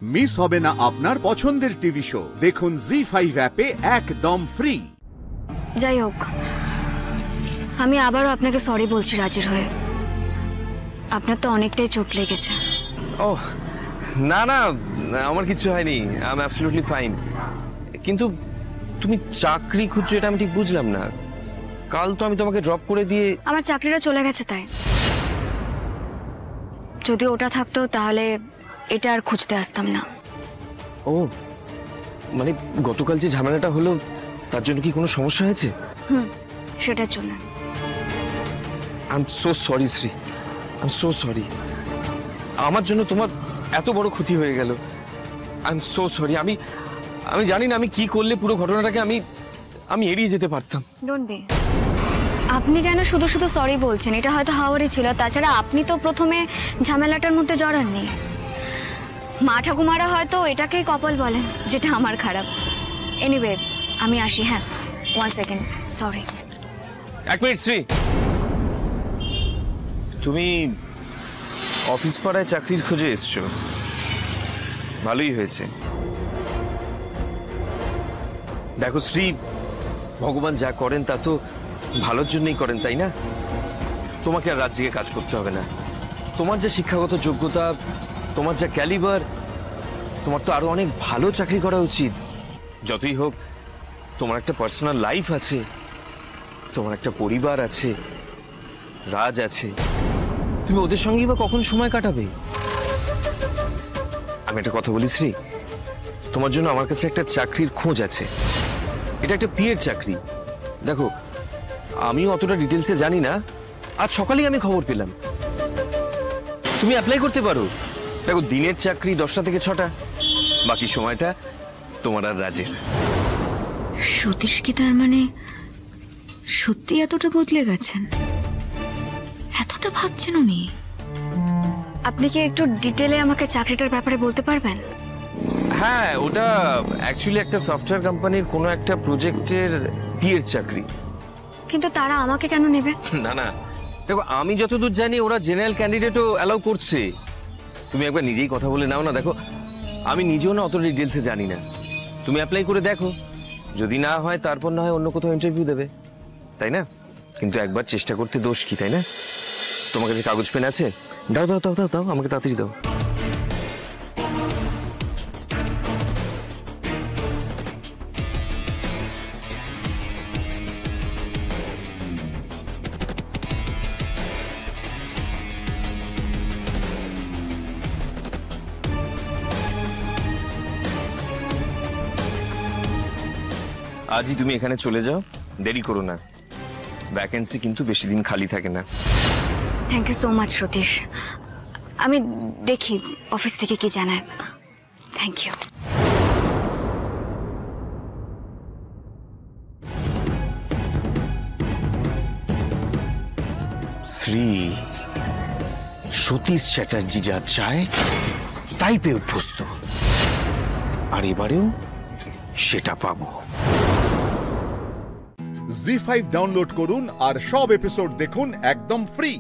Miss হবে না আপনার পছন্দের টিভি শো। দেখুন জি5 অ্যাপে একদম ফ্রি। যাই হোক, আমি আবারও আপনাকে সরি বলছি রাজির হয়ে। আপনার তো অনেকটাই চোট লেগেছে। ও না না, আমার কিছু হয়নি, আই এম অ্যাবসলিউটলি ফাইন। কিন্তু তুমি চাকরি খুঁজছো এটা আমি ঠিক বুঝলাম না। কাল তো আমি তোমাকে ড্রপ করে দিয়ে। আমার চাকরিটা চলে গেছে তাই। যদি ওটা থাকতো তাহলে এটা আর খুঁজতে আসতাম না। ও মানে গতকাল যে ঝামেলাটা হলো তার জন্য কি কোনো সমস্যা হয়েছে? সেটার জন্য I am so sorry Shri, I am so sorry. আমার জন্য তোমার এত বড় ক্ষতি হয়ে গেল। I am so sorry. আমি জানি না আমি কি করলে পুরো ঘটনাটাকে আমি এড়িয়ে যেতে পারতাম। Don't be. আপনি কেন শুধু শুধু সরি বলছেন? এটা হয়তো হাওয়ারই ছিল। তাছাড়া আপনি তো প্রথমে ঝামেলাটার মধ্যে জড়াননি। মা ঠাকুমারা হয়তো এটাকেই কপাল বলেন, যেটা আমার খারাপ। এনিওয়ে আমি আসি। হ্যাঁ, 1 সেকেন্ড, সরি। এক মিনিট শ্রী, তুমি অফিস পাড়ায় চাকরির খোঁজে এসছো, ভালোই হয়েছে। দেখো শ্রী, ভগবান যা করেন তা তো ভালোর জন্যই করেন, তাই না? তোমাকে আর রাত জেগে কাজ করতে হবে না। তোমার যা শিক্ষাগত যোগ্যতা, তোমার যা ক্যালিবার, তোমার তো আরো অনেক ভালো চাকরি করা উচিত। যতই হোক তোমার একটা পার্সোনাল লাইফ আছে, তোমার একটা পরিবার আছে, রাজ আছে। তুমি ওদের সঙ্গেই বা কখন সময় কাটাবে? আমি একটা কথা বলি শ্রী, তোমার জন্য আমার কাছে একটা চাকরির খোঁজ আছে। এটা একটা পিএর চাকরি। দেখো আমিও অতটা ডিটেলসে জানি না, আজ সকালেই আমি খবর পেলাম। তুমি অ্যাপ্লাই করতে পারো। দেখো দিনের চাকরি 10টা থেকে 6টা, বাকি সময়টা তোমার আর রাজের। সতীশ কি তার মানে সত্যি এতটা বদলে গেছেন? এতটা ভাবছেন উনি? আপনি কি একটু ডিটেলে আমাকে চাকরিটার ব্যাপারে বলতে পারবেন? হ্যাঁ, ওটা অ্যাকচুয়ালি একটা সফটওয়্যার কোম্পানির কোনো একটা প্রজেক্টের পিএর চাকরি। কিন্তু তারা আমাকে কেন নেবে? না না, দেখো আমি যতদূর জানি ওরা জেনারেল ক্যান্ডিডেটও অ্যালাউ করছে। তুমি একবার নিজেই কথা বলে নাও না। দেখো আমি নিজেও না অত ডিটেলসে জানি না। তুমি অ্যাপ্লাই করে দেখো, যদি না হয় তারপর না হয় অন্য কোথাও ইন্টারভিউ দেবে, তাই না? কিন্তু একবার চেষ্টা করতে দোষ কি, তাই না? তোমার কাছে কাগজ পেন আছে? দাও দাও দাও দাও দাও, আমাকে তাড়াতাড়ি দাও। আজই তুমি এখানে চলে যাও, দেরি করো না। ভ্যাকেন্সি কিন্তু বেশি দিন খালি থাকে না। Thank you so much Satish. আমি দেখি অফিস থেকে কি জানায়। Thank you. শ্রী, সতীশ চ্যাটার্জি যা চায় তাই পেয়ে অভ্যস্ত, আর এবারেও সেটা পাবো। জি5 ডাউনলোড করুন আর সব এপিসোড দেখুন একদম ফ্রি।